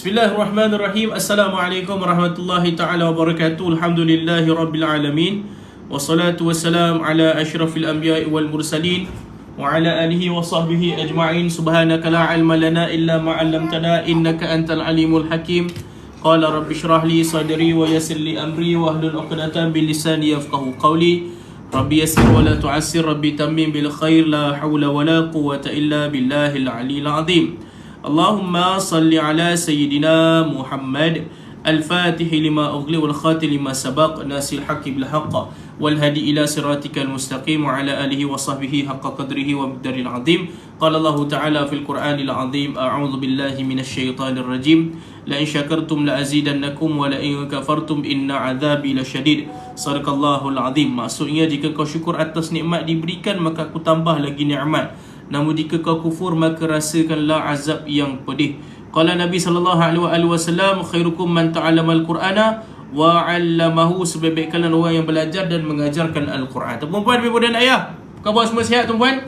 Bismillahirrahmanirrahim. Assalamualaikum warahmatullahi ta'ala wabarakatuh. Alhamdulillahi rabbil alamin. Wassalatu wassalam ala ashrafil anbiya'i wal mursalin wa ala alihi wa sahbihi ajma'in. Subhanaka la ilma lana illa ma 'allamtana innaka antal alimul hakim. Qala rabbi shrah li sadri wa yassir li amri wa hlul 'uqdatam min lisani yafqahu qawli. Rabbi yassir wa la tu'assir, rabbi tammim bil khair, la hawla wa la quwwata illa billahil aliyyil azim. Allahumma salli ala Sayyidina Muhammad al-Fatih lima ughli wal khatih lima sabaq nasil haqqi bil haqq wal hadi ila siratikal mustaqim wa ala alihi wa sahbihi haqqa qadrihi wa miqdaril azim. Qala Allah Ta'ala fil Qur'anil azim, a'udzu billahi minasy syaithanir rajim, la in syakartum la azidannakum wa la in kafartum inna 'adzabi lasyadid. Sadaqallahul azim. Maksudnya, jika kau syukur atas nikmat diberikan, maka aku tambah lagi nikmat. Namun jika kau kufur, maka rasakanlah azab yang pedih. Qala Nabi sallallahu alaihi wasallam, khairukum man ta'allama al-Qur'ana wa 'allamahu. Sebaik-baik kalian orang yang belajar dan mengajarkan Al-Quran. Tuan-puan, ibu dan ayah, khabar semua sihat tuan-puan?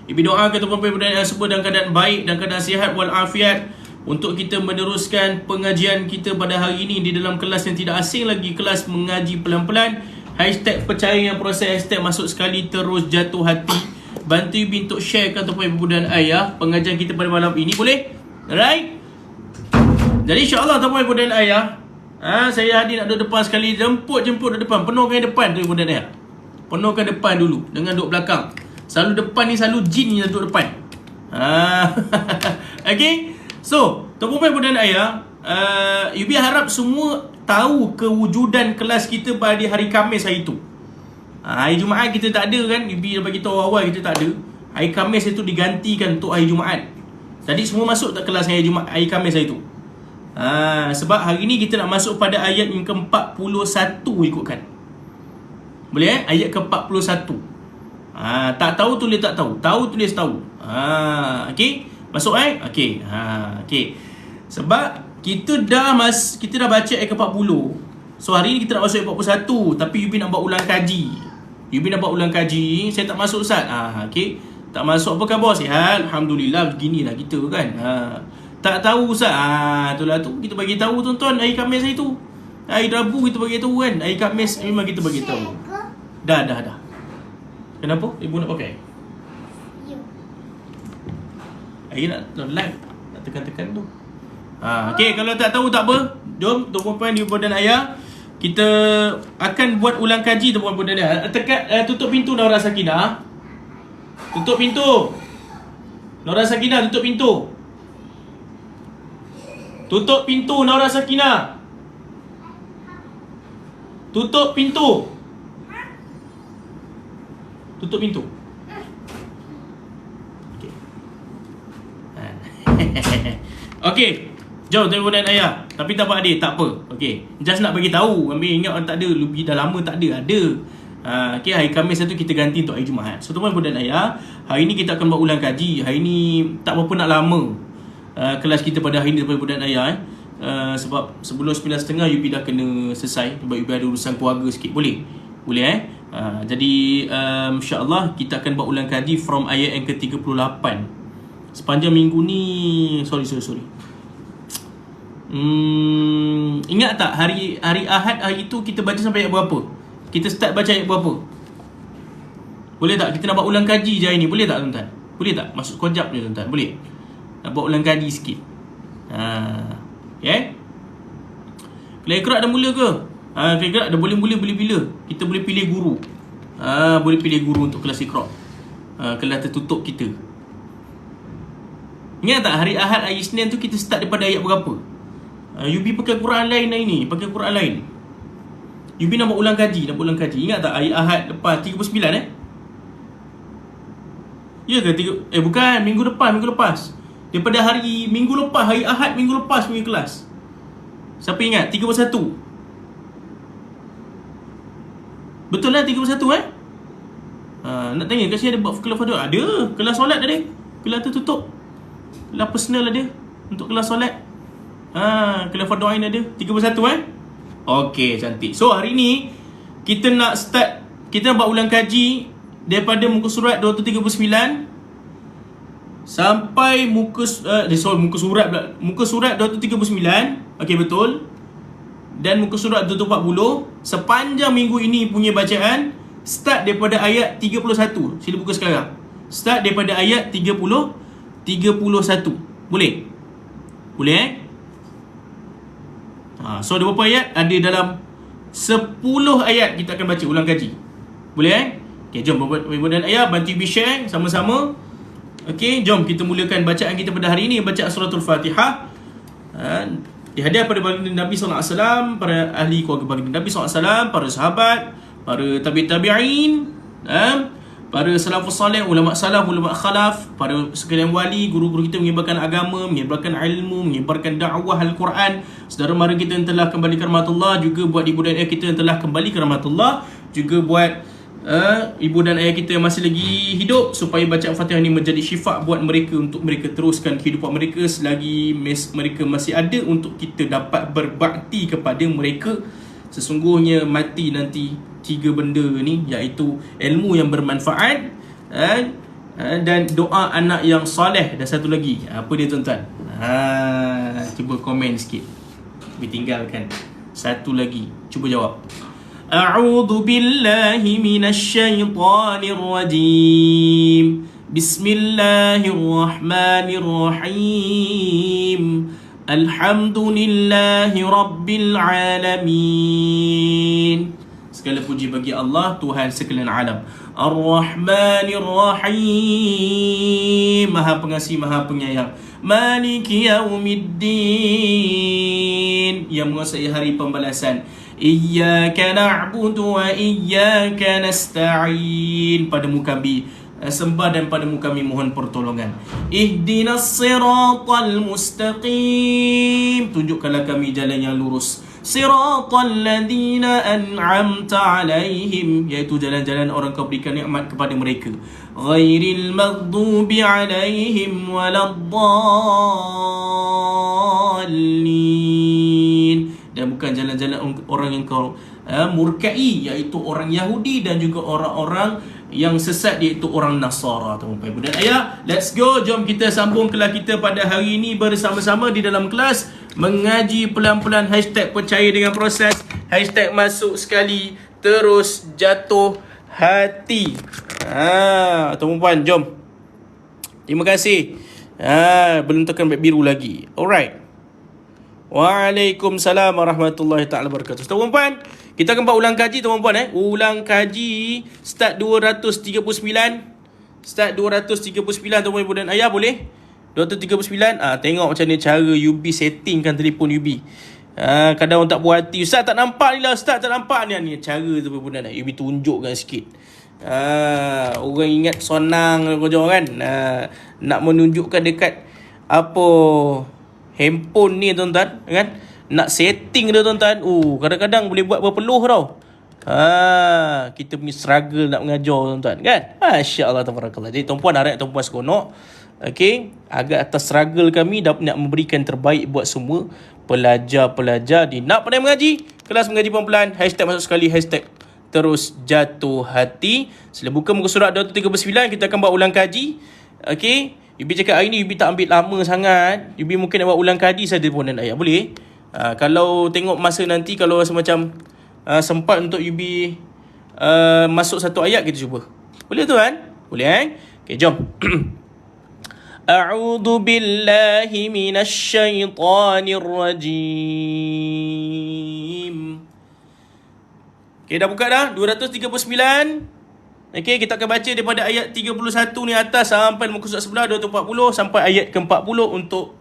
Ibu doakan tuan-puan, ibu dan ayah semua dalam keadaan baik dan keadaan sihat wal afiat, untuk kita meneruskan pengajian kita pada hari ini di dalam kelas yang tidak asing lagi, kelas mengaji pelan-pelan. Hashtag percaya yang proses, hashtag masuk sekali terus jatuh hati. Bantu Ibu untuk sharekan tuan-puan, ibu dan ayah pengajian kita pada malam ini, boleh? Alright? Jadi insyaAllah tuan-puan, ibu dan ayah, saya hadir nak duduk depan sekali. Jemput duduk depan. Penuhkan depan tu, ibu dan ayah. Penuhkan depan dulu, dengan duduk belakang. Selalu depan ni, selalu jin yang duduk depan. Okay? So, tuan-puan, ibu dan ayah, Ibu harap semua tahu kewujudan kelas kita pada hari Khamis hari itu. Hari Jumaat kita tak ada kan. Ibu dah bagi tahu awal kita tak ada. Hari Khamis itu digantikan untuk hari Jumaat. Tadi semua masuk tak kelas hari Jumaat, hari Khamis hari itu? Sebab hari ni kita nak masuk pada ayat yang ke-41 ikutkan. Boleh ayat ke-41. Tak tahu tulis tak tahu. Tahu tulis tahu. Okey. Masuk okey. Okey. Sebab kita dah baca ayat ke-40. So hari ni kita nak masuk ayat 41, tapi Yubi nak buat ulang kaji. Saya tak masuk Ustaz. Okey. Tak masuk, apa khabar? Sihat? Alhamdulillah, beginilah kita kan. Tak tahu Ustaz. Itulah tu kita bagi tahu tuan-tuan hari Khamis hari tu. Hari Rabu kita bagi tahu kan. Hari Khamis memang kita bagi tahu. Dah. Kenapa? Ibu nak pakai? Hari nak live. Nak tekan-tekan tu. Okey, kalau tak tahu tak apa. Jom tuan-puan, ibu dan ayah, kita akan buat ulang kaji tuan-puan dan ayah. Tutup pintu Nora Sakinah. Tutup pintu. Nora Sakinah, tutup pintu. Tutup pintu Nora Sakinah. Tutup pintu. Tutup pintu. Okey. Okey. Jom tuan-puan dan ayah. Tapi tak apa adik, tak apa. Okey. Just nak bagi tahu. Ambil ingat orang tak ada. Lebih dah lama tak ada. Ada. Okey, hari Khamis tu kita ganti untuk hari Jumaat. So tuan-puan dan ayah, hari ni kita akan buat ulang kaji. Hari ni tak berapa nak lama. Kelas kita pada hari ni tuan-puan dan ayah. Sebab sebelum 9.30 Yubi dah kena selesai. Sebab Yubi ada urusan keluarga sikit. Boleh? Boleh Jadi insyaAllah kita akan buat ulang kaji from ayat yang ke-38. Sepanjang minggu ni. Sorry. Ingat tak hari Ahad hari tu kita baca sampai ayat berapa? Kita start baca ayat berapa? Boleh tak? Kita nak buat ulang kaji je hari ni. Boleh tak tuan-tuan? Boleh tak? Masuk sekejap je tuan-tuan. Boleh? Nak buat ulang kaji sikit. Okay? Kelas Iqra' dah mula ke? Kelas Iqra' dah boleh mula bila? Kita boleh pilih guru. Boleh pilih guru untuk kelas Iqra'. Kelas tertutup kita. Ingat tak hari Ahad hari Isnin tu kita start daripada ayat berapa? Yubi pakai Quran lain hari ni. Yubi nak buat ulang kaji. Ingat tak hari Ahad lepas 39 Ya ke? Bukan, minggu lepas. Daripada hari minggu lepas, hari Ahad minggu lepas punya kelas. Siapa ingat? 31. Betul lah 31 nak tanya kat sini ada buat kelas fadul? Ada. Kelas solat ada. Kelas tertutup. Kelas personal ada. Untuk kelas solat. Kelas fardhu ain ada. 31 Okey, cantik. So hari ni kita nak start, kita nak buat ulang kaji daripada muka surat 239 sampai muka surat pula. Muka surat 239. Okey, betul. Dan muka surat 240. Sepanjang minggu ini punya bacaan start daripada ayat 31. Sila buka sekarang. Start daripada ayat 31. Boleh? Boleh so ada berapa ayat? Ada dalam 10 ayat kita akan baca ulang kaji. Boleh Okay, jom ibu dan ayah bantu ibu share sama-sama. Okay, jom kita mulakan bacaan kita pada hari ini, bacaan suratul Fatihah. Dihadiah pada baginda Nabi SAW, para ahli keluarga baginda Nabi SAW, para sahabat, para tabi'in, para salafus salih, ulama salaf, ulama khalaf, para sekalian wali, guru-guru kita menyebarkan agama, menyebarkan ilmu, menyebarkan dakwah Al-Quran, saudara mara kita yang telah kembali ke rahmatullah, juga buat ibu dan ayah kita yang telah kembali ke rahmatullah, juga buat ibu dan ayah kita yang masih lagi hidup, supaya bacaan Fatihah ini menjadi syifa buat mereka, untuk mereka teruskan kehidupan mereka selagi mereka masih ada, untuk kita dapat berbakti kepada mereka. Sesungguhnya mati nanti 3 benda ni, iaitu ilmu yang bermanfaat, dan doa anak yang soleh, dan satu lagi, apa dia tuan-tuan? Cuba komen sikit, tapi tinggalkan satu lagi, cuba jawab. A'udzu billahi minasyaitonir rajim. Bismillahirrahmanirrahim. Alhamdulillahi rabbil alamin. Segala puji bagi Allah, Tuhan sekalian alam. Ar-Rahmanir-Rahim, Maha Pengasih, Maha Penyayang. Maliki Yaumiddin, yang menguasai hari pembalasan. Iyyaka na'budu wa iyyaka nasta'in, padamu kami sembah dan padamu kami mohon pertolongan. Ihdinas siratal mustaqim, tunjukkanlah kami jalan yang lurus. Siratal ladzina an'amta alaihim, iaitu jalan-jalan orang kau berikan nikmat kepada mereka. Ghairil maghdubi alaihim waladdallin, dan bukan jalan-jalan orang yang kau murkai, iaitu orang Yahudi dan juga orang-orang yang sesat, iaitu orang Nasara. Tuan-tuan, ibu dan ayah, let's go. Jom kita sambung kelas kita pada hari ini bersama-sama di dalam kelas mengaji pelan-pelan. Hashtag percaya dengan proses, hashtag masuk sekali terus jatuh hati. Tuan-tuan, jom. Terima kasih. Belum tekan back biru lagi. Alright. Waalaikumsalam warahmatullahi ta'ala wabarakatuh. Tuan-puan, kita akan buat ulang kaji, tuan-puan. Ulang kaji start 239. Start 239, tuan-puan ibu dan ayah, boleh? 239. Tengok macam ni cara Yubi settingkan telefon Yubi. Kadang orang tak puas hati, Ustaz tak nampak ni lah, Ustaz tak nampak ni. Ni cara tu, ibu dan ayah, Yubi tunjukkan sikit. Orang ingat sonang kau kan. Nak menunjukkan dekat apa handphone ni, tuan-tuan, kan? Nak setting dia, tuan-tuan. Kadang-kadang boleh buat berpeluh tau. Kita punya struggle nak mengajar, tuan-tuan, kan? Masya Allah, tabarakallah. Jadi tuan-puan, harap tuan-puan seronok. Okay, agak atas struggle kami nak memberikan terbaik buat semua pelajar-pelajar di Nak Pandai Mengaji, kelas mengaji pelan-pelan. Hashtag masuk sekali, hashtag terus jatuh hati. Sila buka muka surat 239, kita akan buat ulang kaji. Okay, Yubi cakap hari ni Yubi tak ambil lama sangat. Yubi mungkin nak buat ulang kaji saja pun dan ayat. Boleh? Kalau tengok masa nanti, kalau rasa macam sempat untuk Yubi masuk satu ayat, kita cuba. Boleh tuan? Boleh Okay, jom. A'udzu billahi minasyaitonir rajim. Okay, dah buka dah? 239. Okay, kita akan baca daripada ayat 31 ni atas sampai muka surat sebelah 240 sampai ayat ke-40 untuk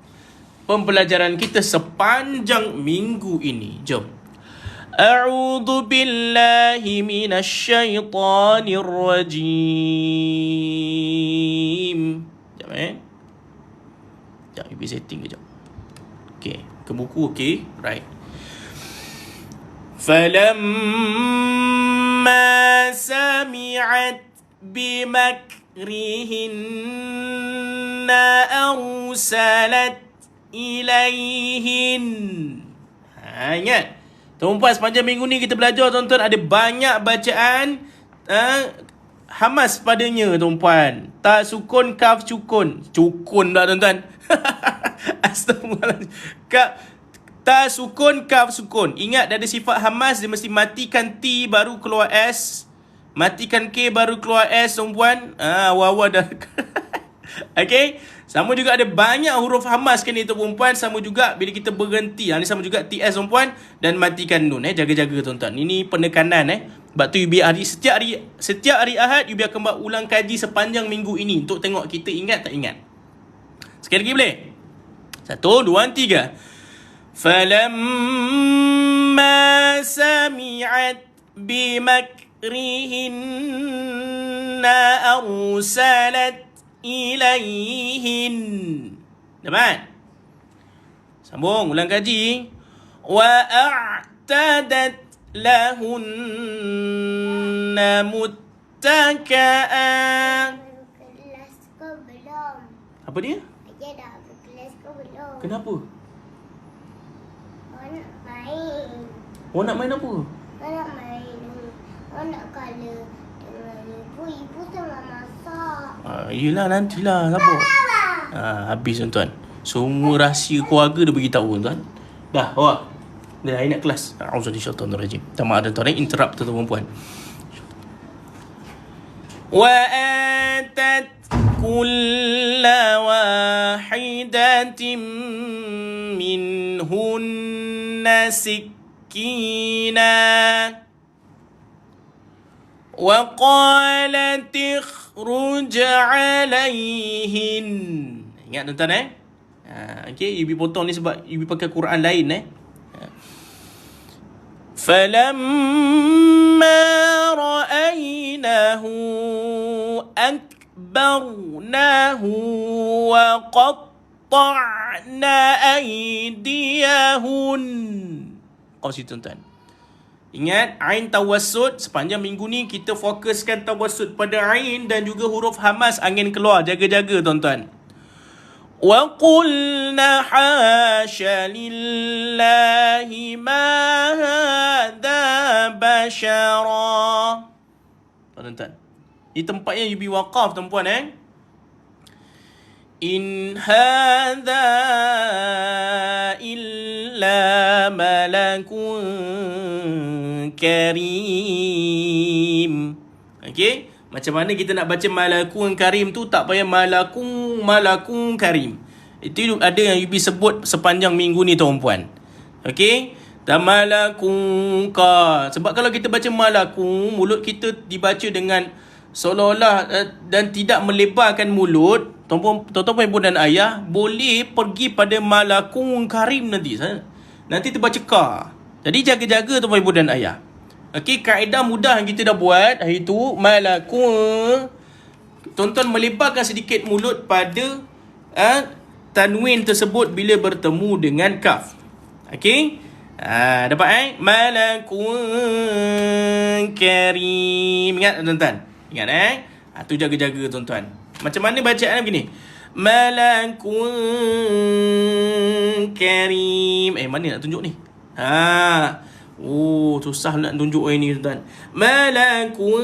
pembelajaran kita sepanjang minggu ini. Jom. A'udzu billahi minasyaitonir rajim. Sekejap Sekejap, Ibu setting kejap. Okay, ke buku, okay, right. فَلَمَّا سَمِعَتْ بِمَكْرِهِنَّ أَرْسَلَتْ إِلَيْهِنَّ. Ingat, tuan-tuan, sepanjang minggu ni kita belajar, tuan-tuan, ada banyak bacaan hamas padanya tuan-puan. Ta sukun kaf cukun. Cukun tak tuan-tuan? Astagfirullahaladzim. Ta sukun kaf sukun. Ingat ada sifat hamas, dia mesti matikan T baru keluar S. Matikan K baru keluar S tuan-puan. Awal-awal dah. Okay. Sama juga ada banyak huruf hamas kan itu perempuan. Sama juga bila kita berhenti. Ini sama juga TS perempuan. Dan matikan nun. Jaga-jaga tuan-tuan. Ini penekanan. Sebab tu setiap hari Ahad you akan buat ulang kaji sepanjang minggu ini. Untuk tengok kita ingat tak ingat. Sekali lagi boleh? 1, 2, 3. فَلَمَّا سَمِعَتْ بِمَكْرِهِنَّ أَرْسَلَتْ إِلَيْهِنَّ. Dapat? Sambung, ulang kaji. وَأَعْتَدَتْ لَهُنَّ مُتَّكَأً. Kelas kau belum. Apa dia? Ajar dah kelas kau belum. Kenapa? Awak nak main. Awak nak main apa? Awak nak main. Awak nak colour dengan ibu. Ibu tengah masak. Yelah nantilah. Sabar. Habis tuan-tuan. Semua rahsia keluarga dia beritahu tuan. Dah awak. Dah nak kelas. Auzubillahi tak maaf tuan-tuan. Interrupt tuan-tuan. وَآتَتْ كُلَّ وَاحِدَةٍ مِّنْهُنَّ سِكِّينًا وَقَالَتِ اخْرُجْ عَلَيْهِنْ. Ingat tuan-tuan okay, Ibu potong ni sebab Ibu pakai Quran lain فَلَمَّا رَأَيْنَهُ أَكْبَرْنَهُ وَقَطَّعْنَ أَيْدِيَهُنْ. Kau situ tuan-tuan. Ingat, Ain tawassut. Sepanjang minggu ni kita fokuskan tawassut pada Ain dan juga huruf hamas angin keluar. Jaga-jaga tuan-tuan. وَقُلْنَ حَاشَ لِلَّهِ مَا هَذَا بَشَرًا. Tuan-tuan, ini tempatnya you be waqaf tuan-puan In hadha illa malakun karim. Okay, macam mana kita nak baca malakun karim tu? Tak payah malakun karim. Itu ada yang you be sebut sepanjang minggu ni tuan-puan. Okay, dan malakun ka. Sebab kalau kita baca malakun, mulut kita dibaca dengan seolah-olah dan tidak melebarkan mulut. Tuan-tuan ibu dan ayah boleh pergi pada malakun karim nanti. Nanti terbaca ka. Jadi jaga-jaga tuan-tuan ibu dan ayah. Okey, kaedah mudah yang kita dah buat hari tu, malakun. Tuan-tuan melebarkan sedikit mulut pada tanwin tersebut bila bertemu dengan kaf. Okey? Dapat malakun karim. Ingat tuan-tuan? Ingat tu jaga-jaga tuan-tuan. Macam mana bacaan begini? Malakun karim. Mana nak tunjuk ni? Susah nak tunjuk ni tuan-tuan. Malakun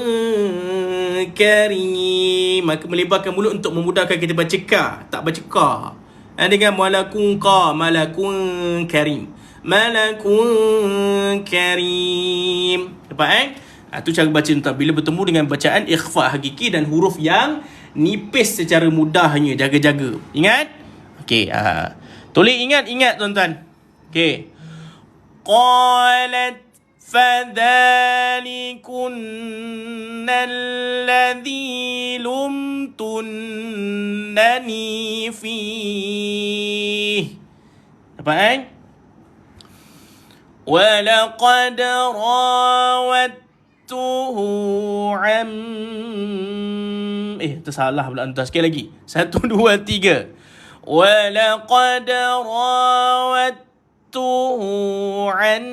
karim. Maka melebarkan mulut untuk memudahkan kita baca ka. Tak baca ka. Dengan malakun ka. Malakun karim. Malakun karim. Dapat tu cara baca tuan. Bila bertemu dengan bacaan ikhfa hakiki dan huruf yang nipis secara mudahnya. Jaga-jaga. Ingat? Okey. Tulis ingat tuan-tuan. Okey. Qalat فَذَلِكُنَّ الَّذِي لُمْتُنَّنِي فِيهِ. Dapat وَلَقَدْ رَاوَدتُّهُ عَنْ tersalah pula entah. Sekali lagi. 1, 2, 3. وَلَقَدْ رَاوَدتُّهُ عَنْ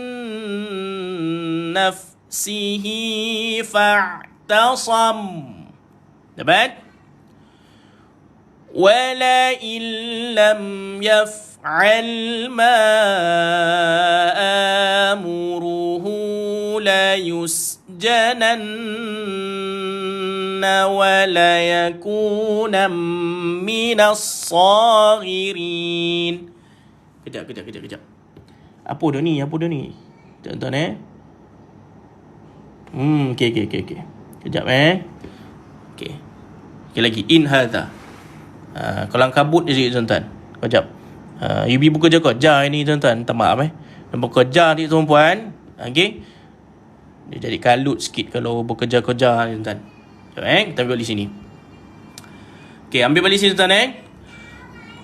نَفْسِهِ فَاعْتَصَمَ. Dapat? وَلَئِنْ لَمْ يَفْعَلْ مَا آمُرُهُ لَيُسْجَنَنَّ وليكونا من الصاغرين. Kejap. Apa dah ni? Tonton okey. Kejap Okey. Sekali lagi. In hadha. Kalau kabut je sikit tuan-tuan. Kejap. Ibu buka je koja ini tuan-tuan. Minta maaf Buka koja ni tuan-puan. Okey. Dia jadi kalut sikit kalau bekerja-kerja ni tuan-tuan. Kita ambil balik sini. Okey, ambil balik sini tuan-tuan.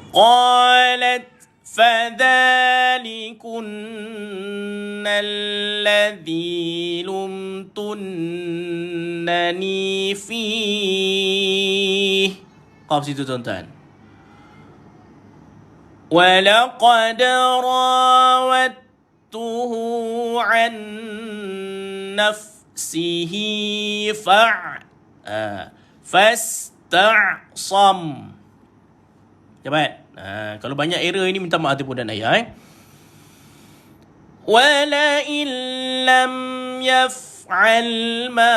Qalat fadhalikunna alladhi lumtunnani fih. Qaf situ tuan-tuan. Walaqad rawattuhu an nafsihi fastasam. Dapat? Kalau banyak error ini minta maaf ibu dan ayah. Wala illam yaf'al ma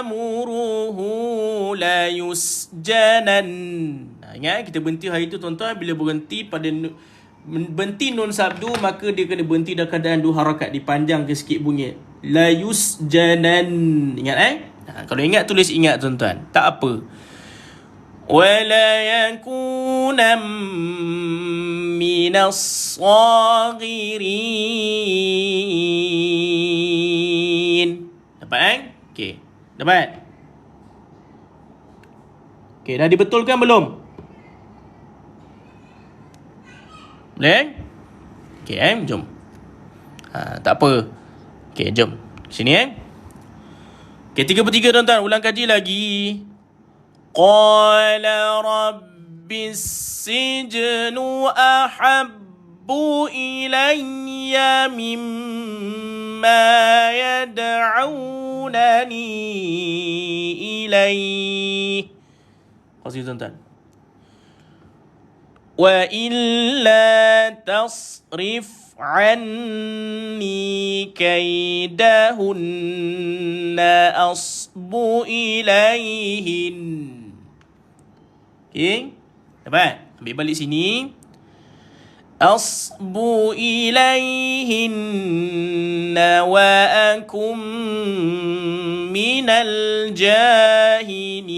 amuruhu la yusjanan. Ingat kita berhenti hari itu tuan-tuan, bila berhenti nun sabdu maka dia kena berhenti dalam keadaan dua harakat, dipanjang ke sikit bunyi. La yusjanan. Ingat kalau ingat tulis ingat tuan-tuan. Tak apa. Wala yakuna minas saghirin. Dapat Okey. Dapat? Okey, dah dibetulkan belum? Boleh? Okey, jom. Tak apa. Okey, jom. Sini Okey, 33 tuan-tuan, ulang kaji lagi. Qala rabbis sijnu ahabbu ilayya mimma yad'unani ilayhi. Kasih tuan-tuan. Wa illa tasrif anni kaidahunna asbu ilayhin. Okey, dapat? Ambil balik sini. Asbu ilayhinna wa akum minal jahilin.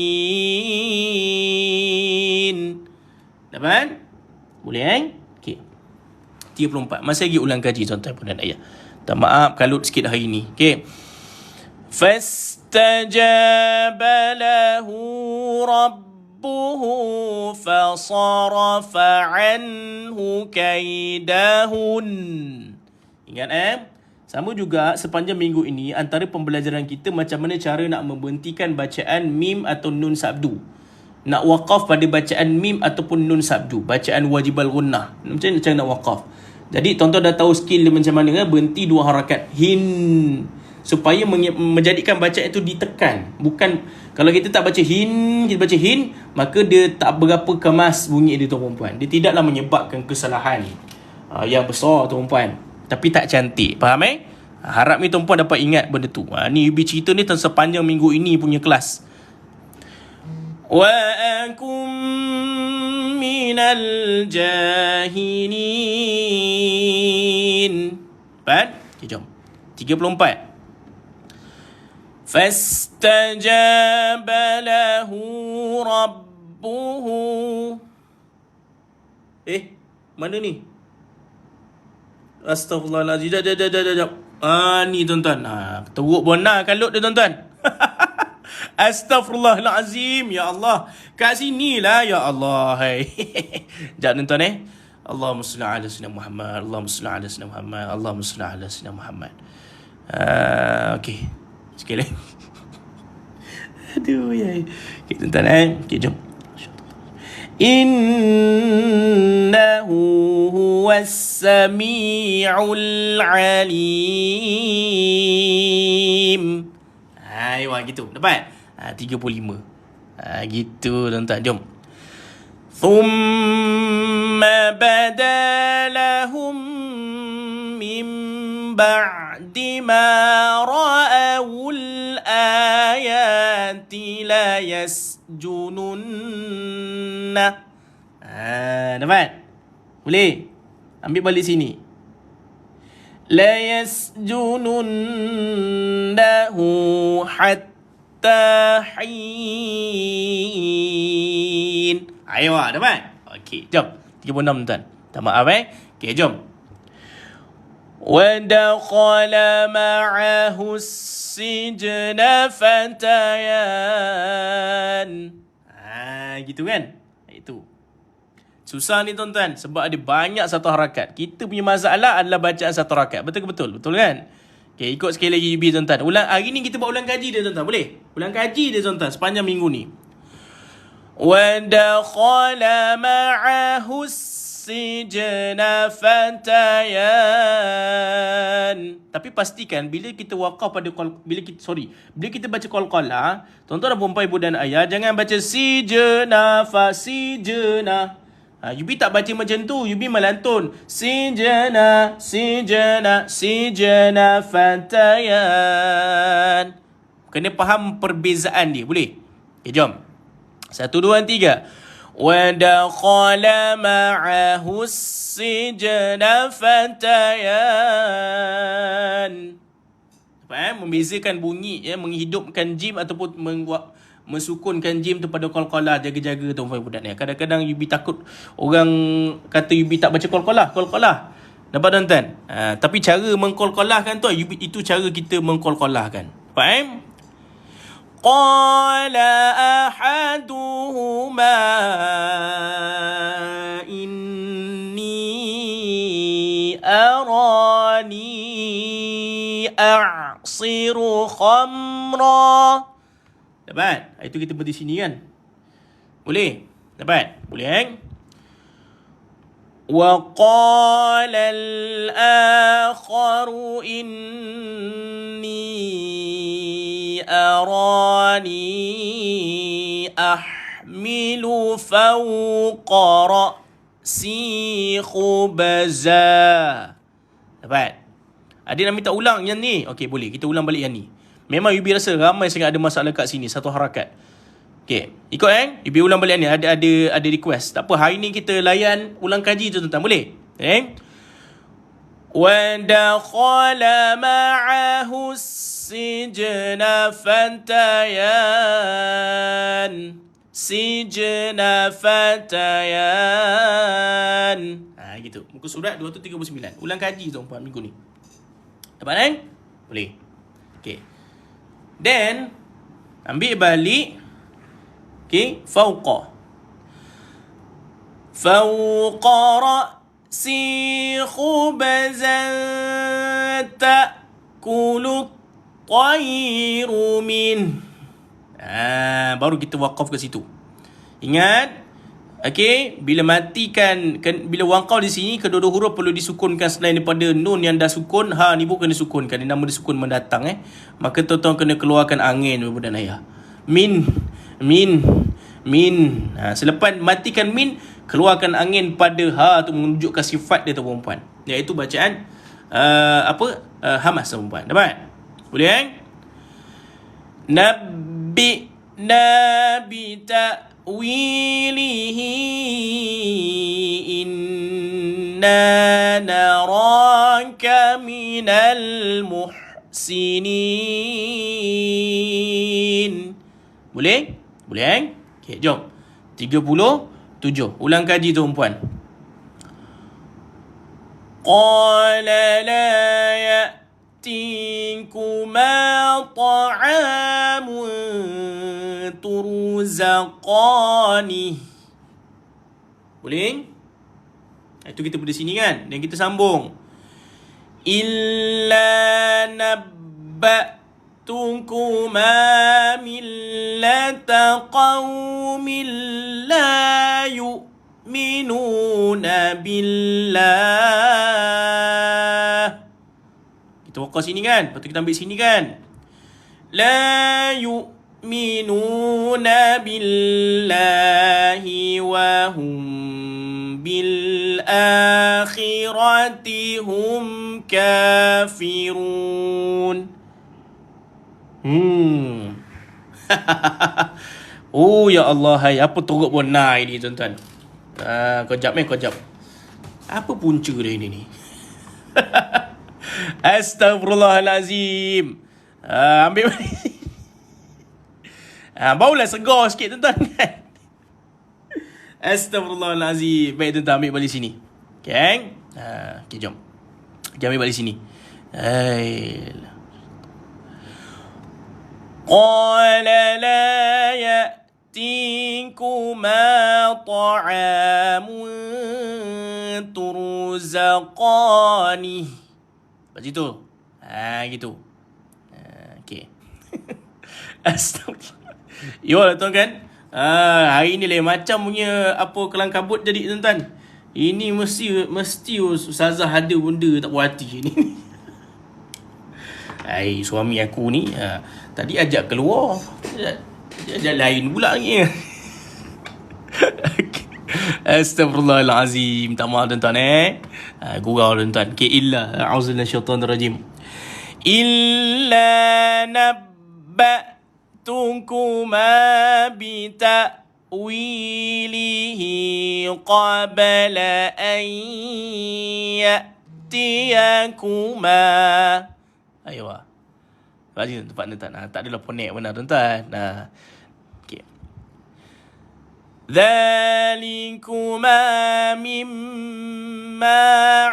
Dapat? Boleh Okey. 34. Masih lagi ulang kaji tuan-tuan dan ayah. Tak maaf kalut sikit hari ni. Okey. Fastajaba lahu rabbuhu fasarafa anhu kaidahun. Ingat sama juga sepanjang minggu ini antara pembelajaran kita macam mana cara nak membentikan bacaan mim atau nun sabdu. Nak waqaf pada bacaan mim ataupun nun sabdu, bacaan wajibal gunnah. Macam mana cara nak waqaf? Jadi tuan-tuan dah tahu skill dia macam mana berhenti dua harakat hin, supaya menjadikan bacaan itu ditekan. Bukan kalau kita tak baca hin, kita baca hin, maka dia tak berapa kemas bunyi dia tuan-puan. Dia tidaklah menyebabkan kesalahan yang besar tuan-puan, tapi tak cantik. Faham Harap ni tuan-puan dapat ingat benda tu. Ni Yubi cerita ni sepanjang minggu ini punya kelas. Wa akum minal jahilin. Okay, jom. 34. Fastajaba lahu rabbuhu. Mana ni? Astaghfirullahaladzim. Jap. Ni tuan-tuan. Teruk benar kalut dia tuan-tuan. Astaghfirullahalazim. Ya Allah, kat sinilah ya Allah. Jap tuan-tuan Allahumma salli ala sayyidina Muhammad. Allahumma salli ala sayyidina Muhammad. Allahumma salli ala sayyidina Muhammad. Okey. Sekali lagi. Aduh ya. Okey tuan-tuan Okey jom. Innahu huwas sami'ul alim. Wah gitu. Dapat? 35. Gitu tuan-tuan. Jom. Thumma badalahum min ba'di ma ra'awul la yasjununna. Dapat? Boleh? Ambil balik sini. La yasjununnahu hatta hin. Ayo, dapat? Okey, jom. 36 tuan. Tak maaf Okey, jom. Wa dakhala ma'ahu as-sijna fatayan. Gitu kan? Itu. Susah ni tuan-tuan sebab ada banyak satu harakat. Kita punya masalah adalah bacaan satu harakat. Betul ke betul? Betul kan? Okey, ikut sekali lagi Yubi tuan-tuan. Hari ni kita buat ulang kaji dia tuan-tuan. Boleh? Ulang kaji dia tuan-tuan sepanjang minggu ni. Wa dakhala ma'ahu as-sijna fatayan. Tapi pastikan bila kita waqaf pada bila kita baca qalqalah, tuan-tuan dan puan-puan ibu dan ayah, jangan baca sijna fasijna. Yubi tak baca macam tu. Yubi melantun. Sijna fatayan. Kena faham perbezaan dia. Boleh? Okay, jom. 1, 2, 3. Wa dakhala ma'ahu as-sijna fatayan. Membezakan bunyi, menghidupkan jim ataupun mensukunkan jim tu pada qalqalah. Jaga-jaga tuan-tuan ibu dan ayah. Kadang-kadang Yubi takut orang kata Yubi tak baca qalqalah. Nampak tuan-tuan? Tapi cara mengqalqalahkan tu, itu cara kita mengqalqalahkan. Faham? Qala ahaduhuma inni arani a'siru khamra. Dapat? Itu kita berhenti sini kan? Boleh? Dapat? Boleh Wa qala al-akharu inni arani ahmilu fawqa ra'si khubza. Dapat? Adik nak minta ulang yang ni? Okey, boleh. Kita ulang balik yang ni. Memang Yubi rasa ramai sangat ada masalah kat sini. Satu harakat. Okey. Ikut Yubi ulang balik ni. Ada request. Tak apa. Hari ni kita layan ulang kaji tu tuan-tuan. Boleh? Wa dakhala ma'ahu as-sijna fatayan. Sijna fatayan. Gitu. Muka surat 239. Ulang kaji tuan-tuan minggu ni. Dapat Boleh. Okey. Then ambil balik fauqa ra'si khubzan ta'kulu at-tayru min. Baru kita waqaf ke situ. Ingat, bila bila waqaf di sini kedua-dua huruf perlu disukunkan selain daripada nun yang dah sukun. Ni pun kena sukunkan. Dia nama dia sukun mendatang Maka tuan-tuan kena keluarkan angin ibu dan ayah. Min. Selepas matikan min, keluarkan angin pada tu menunjukkan sifat dia tu perempuan. Iaitu bacaan hamas perempuan. Dapat? Boleh Nabi ta'wilihi inna naraka minal muhsinin. Boleh? Okey, jom. 37. Ulang kaji tu perempuan. Qala la ya'tikuma ta'amun turzaqani. Boleh? Itu kita pada sini kan. Dan kita sambung. Illa nabbatukuma millata qawmin la yu'minuna billah. Kita wakaf sini kan. Lepas tu kita ambil sini kan. La yu'minuna billahi wa hum bil akhirati hum kafirun. Oh ya Allah, hai, apa teruk benar ini tuan-tuan. Kau jap. Apa punca dia ini ni? Astaghfirullahalazim. Ambil balik. Barulah segar sikit tuan-tuan kan. Astaghfirullahalazim. Baik tuan-tuan, ambil balik sini. Okay. Okay, jom. Okay, ambil balik sini. Qala la ya'tikuma ta'amun turzaqani. Lepas itu. Gitu. Okay. Astagfirullah. Yolah tuan kan. Hari ni lain macam punya apa kelang kabut jadi tuan-tuan. Ini mesti ustazah ada benda tak puas hati ni. Hai, suami aku ni tadi ajak keluar. Ajak lain pula ni. Astaghfirullahalazim. Minta maaf tuan-tuan gurau tuan-tuan. Okay, illa a'udzubillahi minasyaitanirrajim. Illa nabbatukuma bita'wilihi qabla an ya'tiyakuma. Ayo. Bagi tempat tuan-tuan. Tak adalah ponek benar tuan-tuan. Okey. Dzalikuma mimma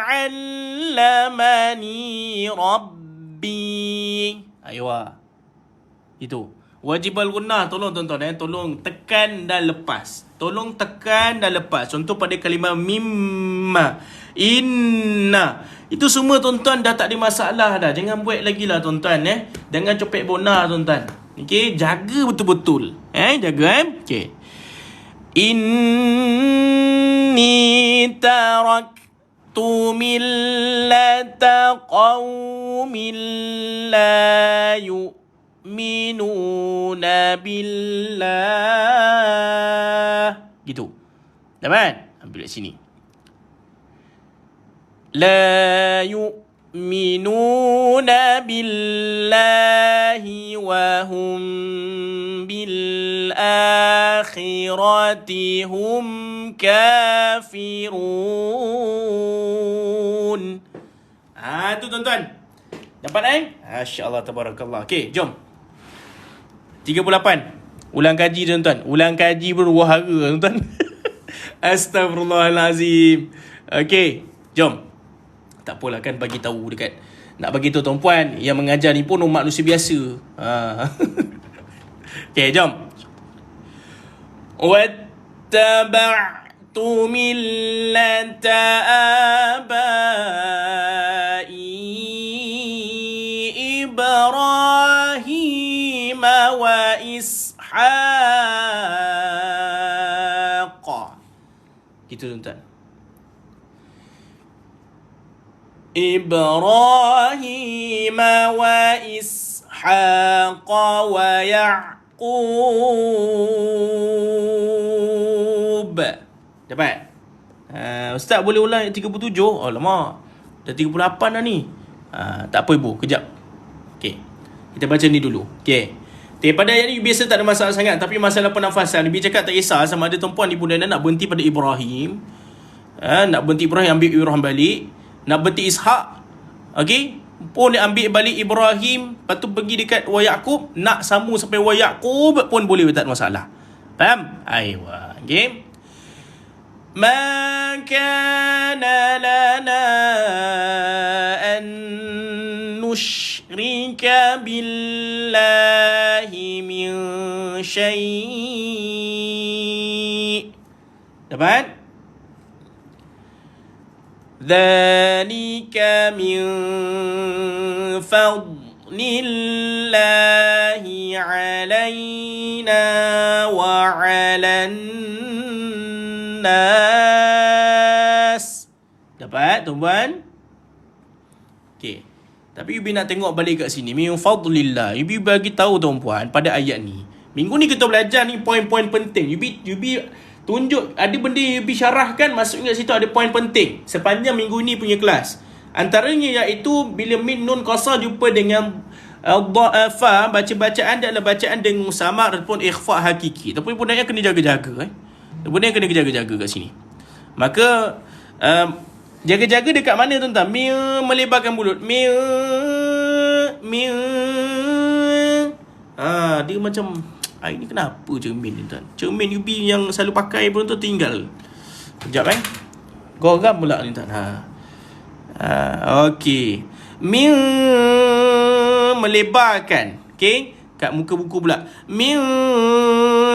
'allamani rabbi. Ayo. Itu. Wajibal gunnah, tolong tuan-tuan tolong tekan dan lepas. Contoh pada kalimah mimma, inna. Itu semua tuan-tuan dah tak ada masalah dah. Jangan buat lagi lah tuan-tuan Jangan copek bona tuan-tuan. Okey, jaga betul-betul. Jaga Okey. Inni taraktu millata qaumin la yu'minuna billah. Gitu. Dapat? Ambil kat sini. La yu'minuna billahi wa hum bil akhirati hum kafirun. Tu tuan-tuan. Dapat Masya-Allah tabarakallah. Okey, jom. 38. Ulang kaji tuan-tuan. Ulang kaji berwahara tuan-tuan. Astaghfirullahalazim. Okey, jom. Tak apalah kan, bagi tahu dekat, nak bagi tahu tuan-puan yang mengajar ni pun manusia biasa. Okey, jom. Wattaba'tu millata abai Ibrahim wa Ishaq. Gitu tuan-tuan. Ibrahim wa Ishaq wa Ya'qub. Dapat? Ustaz boleh ulang 37? Alamak, dah 38 dah ni. Tak apa ibu, kejap. Okey, kita baca ni dulu. Okey, pada ayat ni biasa tak ada masalah sangat, tapi masalah pernafasan Nabi cakap tak kisah sama ada tuan-puan ibu dan nak berhenti pada Ibrahim, nak berhenti Ibrahim, ambil Ibrahim balik. Nak berhenti Ishaq, okey, pun dia ambil balik Ibrahim. Lepas tu pergi dekat wa Yaqub, nak sambung sampai wa Yaqub pun boleh, tak ada masalah. Faham? Aywa. Okey. Ma kana lana an nushrika billahi min syai'. Dapat? ذلك من فضل الله علينا وعلى الناس. Dapat tuan-tuan? Okey. Tapi Yubi nak tengok balik kat sini. Min fadlillah. Yubi bagi tahu tuan-puan pada ayat ni. Minggu ni kita belajar ni poin-poin penting. Yubi tunjuk ada benda yang syarahkan, maksudnya situ ada poin penting sepanjang minggu ni punya kelas. Antaranya iaitu bila mim nun qasar jumpa dengan Fa baca-bacaan dia adalah bacaan dengan samar ataupun ikhfa hakiki. Tapi pun kena jaga-jaga Benda yang kena jaga-jaga kat sini. Maka jaga-jaga dekat mana tuan-tuan? Melebarkan mulut. Dia macam ini kenapa cermin tuan? Cermin Yubi yang selalu pakai pun tu tinggal. Sekejap Goram pula ni tuan. Okey. Melebarkan. Okey. Kat muka buku pula.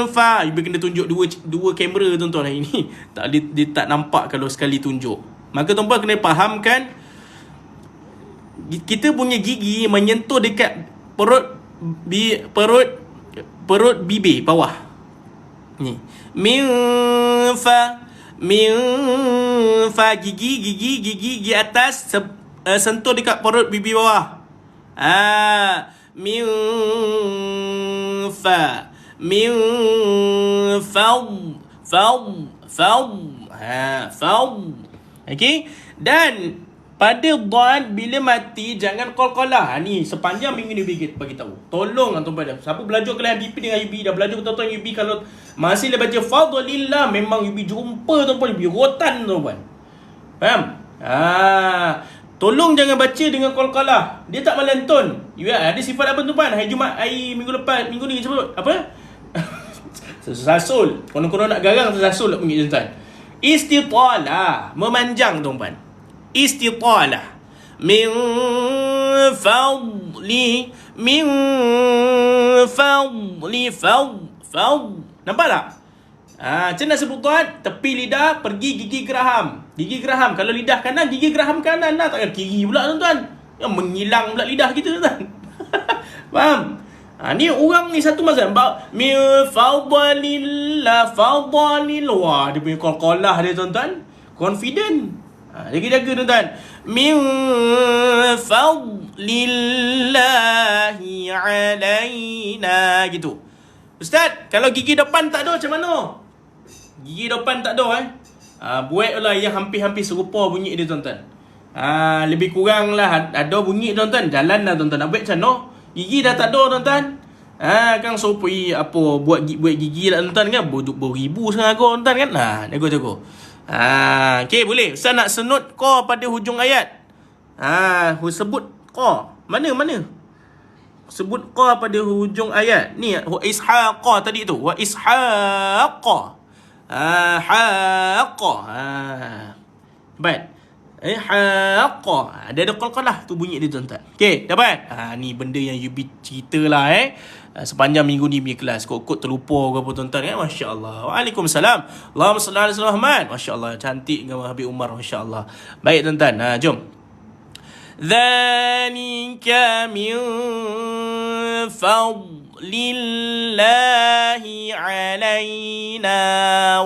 Fa. Yubi kena tunjuk dua kamera tuan-tuan hari ni. Dia tak nampak kalau sekali tunjuk. Maka tuan-tuan kena fahamkan kita punya gigi menyentuh dekat perut bibir bawah. Ni. Fa gigi atas sentuh dekat perut bibir bawah. Okey. Dan pada dhan bila mati jangan qalqalah. Ni sepanjang minggu ni bagi tahu. Tolong tuan-tuan. Siapa belajar kelas DP dengan Yubi dah belajar betul-betul Yubi, kalau masih dah baca fadlillah memang Yubi jumpa tuan-tuan, Yubi rotan tuan-tuan. Faham? Tolong jangan baca dengan qalqalah. Dia tak melantun. Ada sifat apa tuan-tuan? Hari Jumaat, hari minggu ni sebut apa? Tersasul. Konon-konon nak garang tersasul nak bunyi tuan-tuan. Istitalah, memanjang tuan-tuan. Istitalah. Min fadli. Nampak tak? Macam nak sebut tuan? Tepi lidah, pergi gigi geraham. Gigi geraham. Kalau lidah kanan, gigi geraham kanan lah. Takkan kiri pula tuan-tuan. Yang mengilang pula lidah kita tuan. Faham? Ni orang ni satu mazhab. Min fadlillah. Wah, dia punya qalqalah dia tuan-tuan. Confident. Jaga-jaga tuan-tuan. Min fadlillahi alaina. Gitu. Ustaz, kalau gigi depan tak ada macam mana? Gigi depan tak ada buatlah yang hampir-hampir serupa bunyi dia tuan-tuan. Lebih kurang lah ada bunyi tuan-tuan. Jalan lah tuan-tuan. Nak buat macam mana? Gigi dah tak ada tuan-tuan. Kan so pergi apa buat gigi lah tuan-tuan kan. Beribu sekarang aku tuan-tuan kan. Jago-jago. Okay, boleh. Ustaz nak senut qa pada hujung ayat. Sebut qa. Mana? Sebut qa pada hujung ayat. Ni ishaqa tadi tu. Wa ishaqa. Haqa. Baik. Haqa. Ada qalqalah tu bunyi dia tuan-tuan. Okey, dapat? Ni benda yang Yubi ceritalah sepanjang minggu ni punya kelas. Kok terlupa ke apa tuan-tuan kan? Masya-Allah. Waalaikumsalam. Allahumma salli ala sayyidina Muhammad. Masya-Allah, cantik dengan Habib Umar, masya-Allah. Baik tuan-tuan. Jom. Dhalika min fadlillahi alaina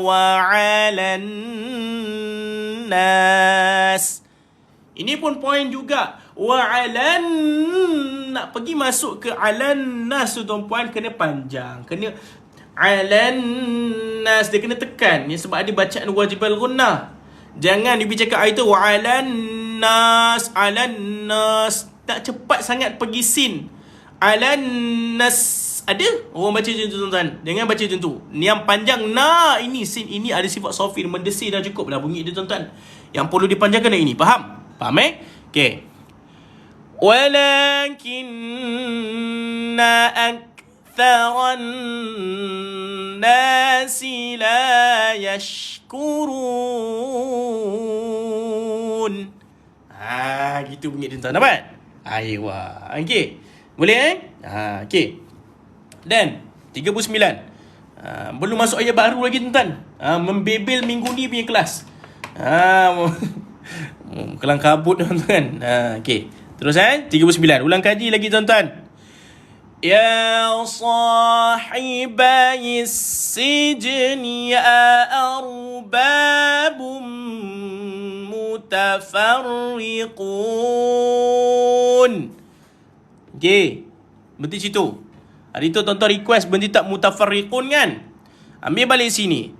wa 'alan nas. Ini pun poin juga. Wa 'alan, nak pergi masuk ke 'alan nas tu tuan-puan kena panjang. Kena 'alan nas, dia kena tekan. Ni sebab ada bacaan wajibal gunnah. Jangan dia cakap itu wa 'alan nas, tak cepat sangat pergi sin. 'Alan nas, ada orang baca macam tu tuan-tuan. Jangan baca macam tu. Ni yang panjang ini sin ini ada sifat sofir, mendesir dah cukup dah bunyi dia tuan-tuan. Yang perlu dipanjangkan ini. Faham? Okey. Walakinna aktharan nasi la yashkurun. Gitu bunyi dia tuan-tuan. Dapat? Aywa. Okey. Boleh okey. Dan 39. Belum masuk ayat baru lagi tuan-tuan. Membebel minggu ni punya kelas. Kelang kabut tuan-tuan. Okey. Terus 39. Ulang kaji lagi tuan-tuan. Ya sahibai sijni arbabum mutafarriqun. Okey. Berhenti situ. Hari tu tuan-tuan request berhenti tak mutafarriqun kan? Ambil balik sini.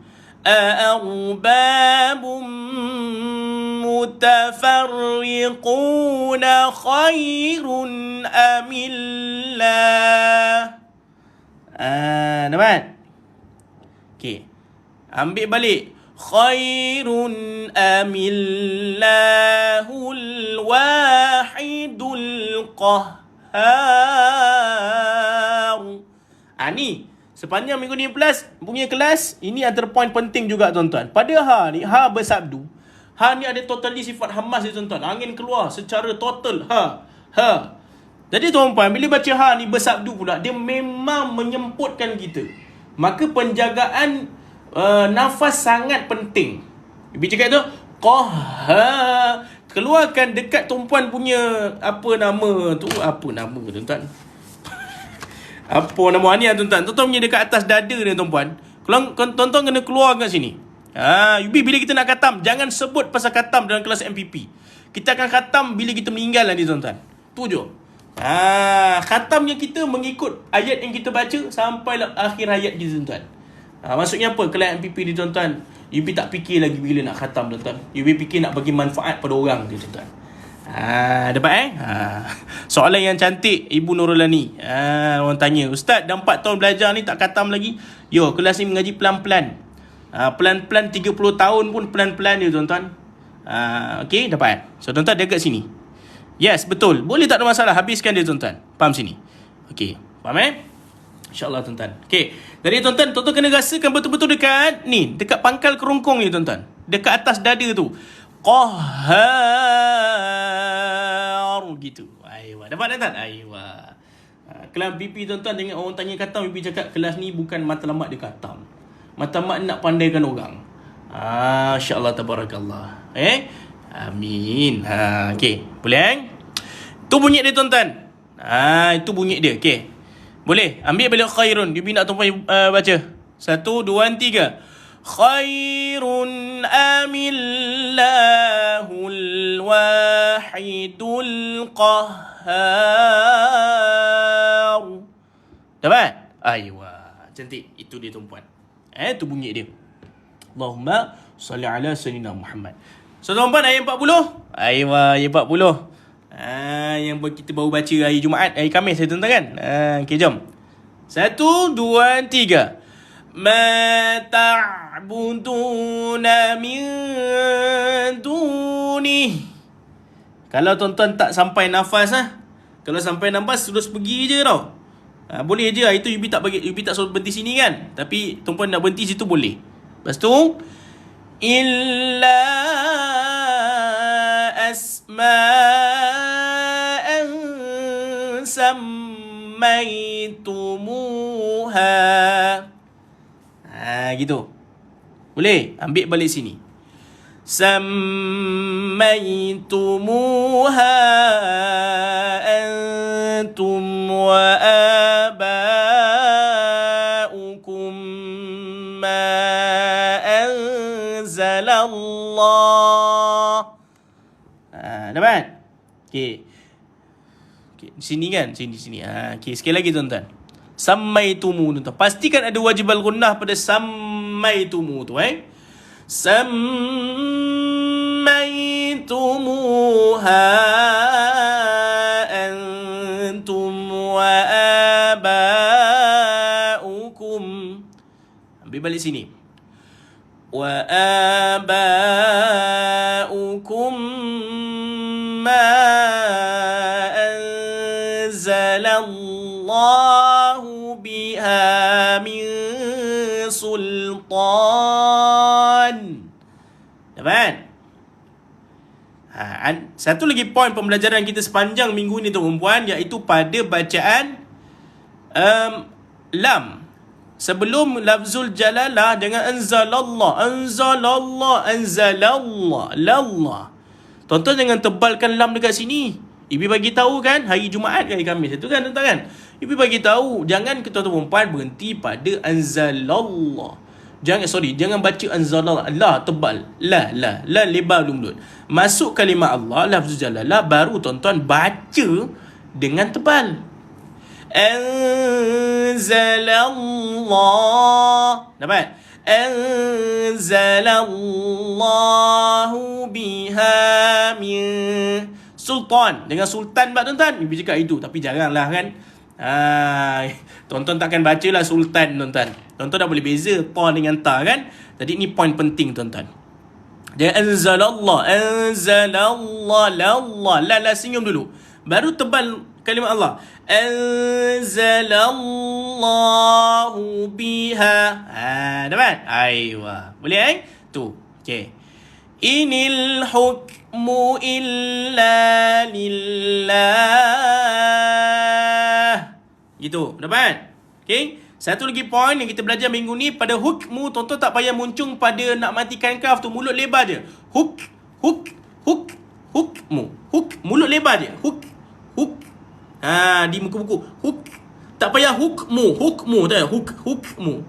Arbabum المتفرقون خير أم الله. Dapat? Okey. Ambil balik. Khairun amillahul wahidul qahhar. Ni sepanjang minggu ni punya kelas, ini antara poin penting juga tuan-tuan. Pada ha ni, ha bersabdu. Ha ni ada totally sifat hamas dia tuan-tuan. Angin keluar secara total. Ha. Jadi tuan-tuan, bila baca ha ni bersabdu pula, dia memang menyemputkan kita. Maka penjagaan nafas sangat penting. Ibu cakap tu, qahhar. Keluarkan dekat tumpuan punya apa nama tu, tuan-tuan? Apa nama ni tuan-tuan? Tuan-tuan punya dekat atas dada ni tuan-tuan. Tuan-tuan kena keluar kat sini. Yubi, bila kita nak khatam, jangan sebut pasal khatam dalam kelas MPP. Kita akan khatam bila kita meninggal nanti tuan-tuan. Tu je. Khatamnya kita mengikut ayat yang kita baca sampai akhir ayat kita tuan-tuan. Maksudnya apa? Kelas MPP ni tuan-tuan, Yubi tak fikir lagi bila nak khatam tuan-tuan. Yubi fikir nak bagi manfaat pada orang je tuan-tuan. Dapat soalan yang cantik Ibu Nurulani. Orang tanya, Ustaz dah 4 tahun belajar ni tak khatam lagi. Yo, kelas ni mengaji pelan-pelan. Pelan-pelan 30 tahun pun pelan-pelan je tuan-tuan. Okey, dapat. So tuan-tuan dekat sini. Yes, betul. Boleh, tak ada masalah. Habiskan dia tuan-tuan. Faham sini. Okey, faham InsyaAllah tuan-tuan. Okey. Jadi tuan-tuan kena rasakan betul-betul dekat ni, dekat pangkal kerongkong ni tuan-tuan. Dekat atas dada tu. Qahhar gitu. Aiwa, dapat tuan-tuan? Aiwa. Kelas pipi tuan-tuan, dengan orang tanya khatam, pipi cakap kelas ni bukan matlamat dia khatam. Matlamat nak pandaikan orang. InsyaAllah tabarakallah. Amin. Okey, boleh tu bunyi dia tuan-tuan. Itu bunyi dia. Okey. Boleh ambil balik khairun. Yubi nak tuan-tuan baca. 1, 2, 3. Khairun amillahul wahidul qahhar. Dapat? Aywa. Cantik. Itu dia tuan-tuan. Itu bunyi dia. Allahumma salli ala sayyidina Muhammad. So tuan-tuan, ayat 40. Aywa, ayat 40. Yang kita baru baca hari Jumaat, hari Khamis saya tuan-tuan kan. Okay, jom. 1, 2, 3. Ma ta'buduna min dunih. Kalau tuan-tuan tak sampai nafas kalau sampai nafas terus pergi je tau. Boleh je. Itu Yubi tak suruh berhenti sini kan. Tapi tuan-tuan nak berhenti situ boleh. Lepas tu, illa asma'an sammaitumuha. Gitu. Boleh? Ambil balik sini. Sammaitumuha antum wa aba'ukum ma anzalallah. Dapat? Okey. Sini kan? Sini. Okey, sekali lagi tuan-tuan. Sammaitumu tuan-tuan. Pastikan ada wajib al-gunnah pada sammaitumu tu Sammaitumuha antum wa aba'ukum. Ambil balik sini. Wa aba'ukum ma anzalallahu biha min sultan. Dapat? Satu lagi poin pembelajaran kita sepanjang minggu ni tuan-puan, iaitu pada bacaan lam. Sebelum lafzul jalalah jangan anzalallah, lallah. Tuan-tuan jangan tebalkan lam dekat sini. Ibu bagi tahu kan hari Jumaat ke hari Khamis itu kan tuan-tuan kan. Ibu bagi tahu jangan tuan-tuan perempuan berhenti pada anzalallah. Jangan baca anzalallah la tebal. La lebar mulut. Masuk kalimah Allah lafzul jalalah baru tuan-tuan baca dengan tebal. Anzalallah. Dapat? Anzalallahu biha min sultan. Dengan sultan bak tuan-tuan. Ibu cakap itu. Tapi jaranglah kan. Tuan-tuan takkan baca lah sultan tuan-tuan. Tuan-tuan dah boleh beza ta dengan ta kan. Jadi ni point penting tuan-tuan. Dia anzalallah. La senyum dulu. Baru tebal kalimat Allah. Anzalallahu biha. Dapat? Aywa. Boleh Tu. Okey. Inil hukmu illa lillah. Gitu. Dapat? Okey. Satu lagi point yang kita belajar minggu ni, pada hukmu, tuan-tuan tak payah muncung pada nak matikan kaf tu, mulut lebar je. Hukmu. Mulut lebar je. Huk. Di muka buku. Tak payah hukmu tak payah. Hukmu.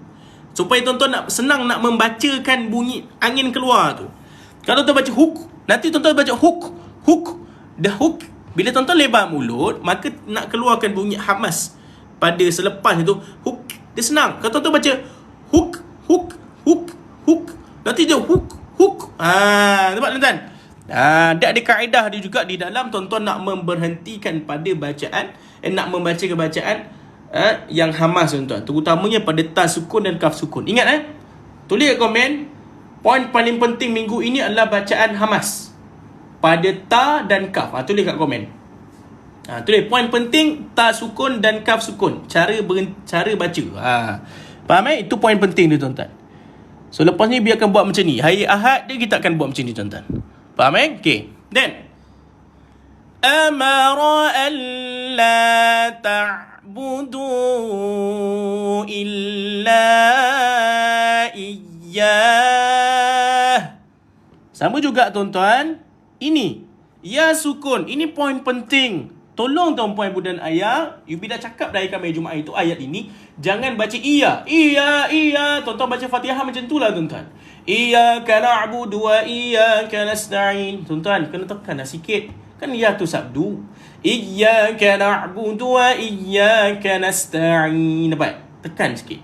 Supaya tuan-tuan senang nak membacakan bunyi angin keluar tu. Kalau tuan baca huk, nanti tuan-tuan baca huk. Dah huk. Bila tuan-tuan lebar mulut, maka nak keluarkan bunyi hamas pada selepas itu huk, dia senang. Kalau tuan-tuan baca huk. Nanti dia huk. Nampak tuan-tuan? Dia ada kaedah dia juga di dalam tuan-tuan nak memberhentikan pada bacaan, nak membacakan bacaan yang hamas tuan-tuan. Terutamanya pada ta sukun dan kaf sukun. Ingat tulis kat komen, poin paling penting minggu ini adalah bacaan hamas pada ta dan kaf. Tulis kat komen. Tulis poin penting ta sukun dan kaf sukun. Cara baca. Faham Itu poin penting dia tuan-tuan. So lepas ni biarkan buat macam ni. Hari Ahad dia kita akan buat macam ni tuan-tuan. Faham Okay. Then amara alla ta'budu illa iyyah. Sama juga tuan-tuan. Ini ya sukun. Ini poin penting. Tolong tuan-puan dan ayah, Yubi dah cakap dari kami Jumaat itu ayat ini, jangan baca iya. Tuan-tuan baca Fatihah macam itulah tuan-tuan. Iyyaka na'budu wa iyyaka nasta'in. Tuan-tuan kena tekan sikit. Kan iya tu sabdu. Iyyaka na'budu wa iyyaka nasta'in. Dapat? Tekan sikit.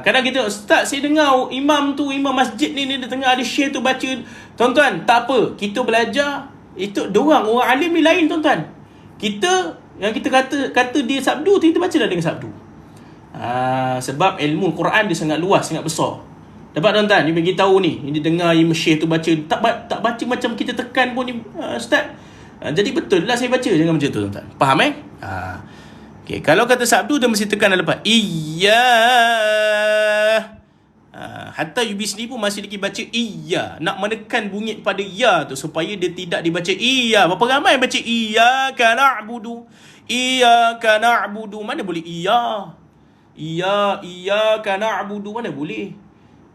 Kadang kita, ustaz saya dengar imam masjid ni dia tengah ada share tu baca. Tuan-tuan, tak apa. Kita belajar. Itu orang alim ni lain tuan-tuan. Kita kata dia sabdu, kita baca dah dengan sabdu. Sebab ilmu Quran dia sangat luas, sangat besar. Dapat tuan-tuan, dia bagi tahu ni. Dia dengar imam syekh tu baca, tak baca macam kita tekan pun ni, ustaz. Jadi betul lah saya baca, jangan macam tu tuan-tuan. Faham Okay, kalau kata sabdu dia mesti tekan dalam lepas. Iya. Hatta Yubi sendiri pun masih lagi baca iya. Nak menekan bunyi pada ya tu supaya dia tidak dibaca iya. Berapa ramai baca iyyaka na'budu. Iyyaka na'budu. Mana boleh iya. Iyyaka na'budu. Mana boleh.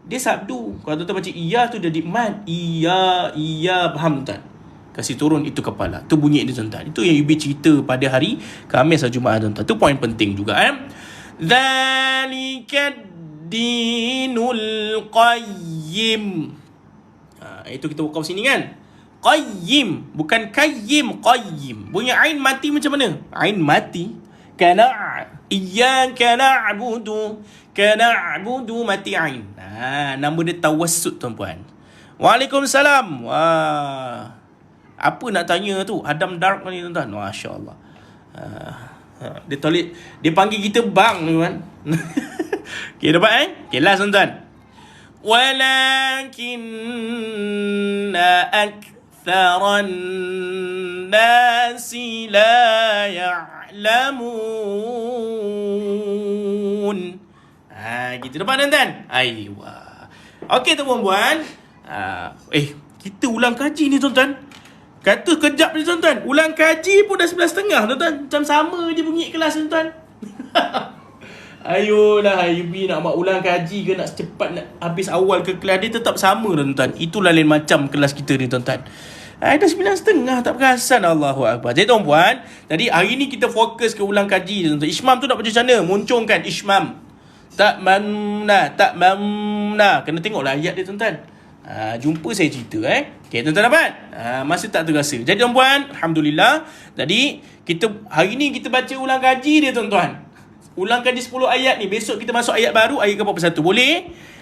Dia sabdu. Kalau tuan baca iya tu dia dikmat. Iya. Faham tuan? Kasih turun itu kepala. Tu bunyi dia tuan-tuan. Itu yang Yubi cerita pada hari Khamis atau Jumaat tuan-tuan. Tu poin penting juga. Dzalikad dinul qayyim. Itu kita wakaf sini kan. Qayyim. Bukan kayyim. Qayyim. Bunyi ain mati macam mana? Ain mati. Iyyaka na'budu. Kana'budu mati ain. Nama dia tawassut tuan-puan. Waalaikumsalam. Apa nak tanya tu? Adam Dark ni tuan-tuan. Masya Allah. Dia panggil kita bang tuan. Okay, dapat Okay, last tuan-tuan. Walakinna aktharan nasi la ya'lamun. Gitu dapat tuan-tuan. Aywa. Okay tuan-puan. Kita ulang kaji ni tuan-tuan. Kata kejap ni tuan-tuan. Ulang kaji pun dah 11.30 tuan-tuan. Macam sama je bunyi kelas tuan-tuan. Ayolah Yubi nak ulang kaji ke nak secepat nak habis awal ke kelas. Dia tetap sama tuan-tuan. Itulah lain macam kelas kita ni tuan-tuan. Dah 9.30 tak perasan. Allahuakbar. Jadi tuan-puan, tadi hari ni kita fokus ke ulang kaji tuan-tuan. Ishmam tu nak baca macam mana? Muncungkan Ishmam. Tak mamna. Kena tengoklah ayat dia tuan-tuan. Jumpa saya cerita Okay, tuan-tuan dapat? Masa tak terasa. Jadi tuan-puan, alhamdulillah. Jadi hari ni kita baca ulang kaji dia tuan-tuan. Ulang kaji 10 ayat ni. Besok kita masuk ayat baru, ayat ke-41. Boleh?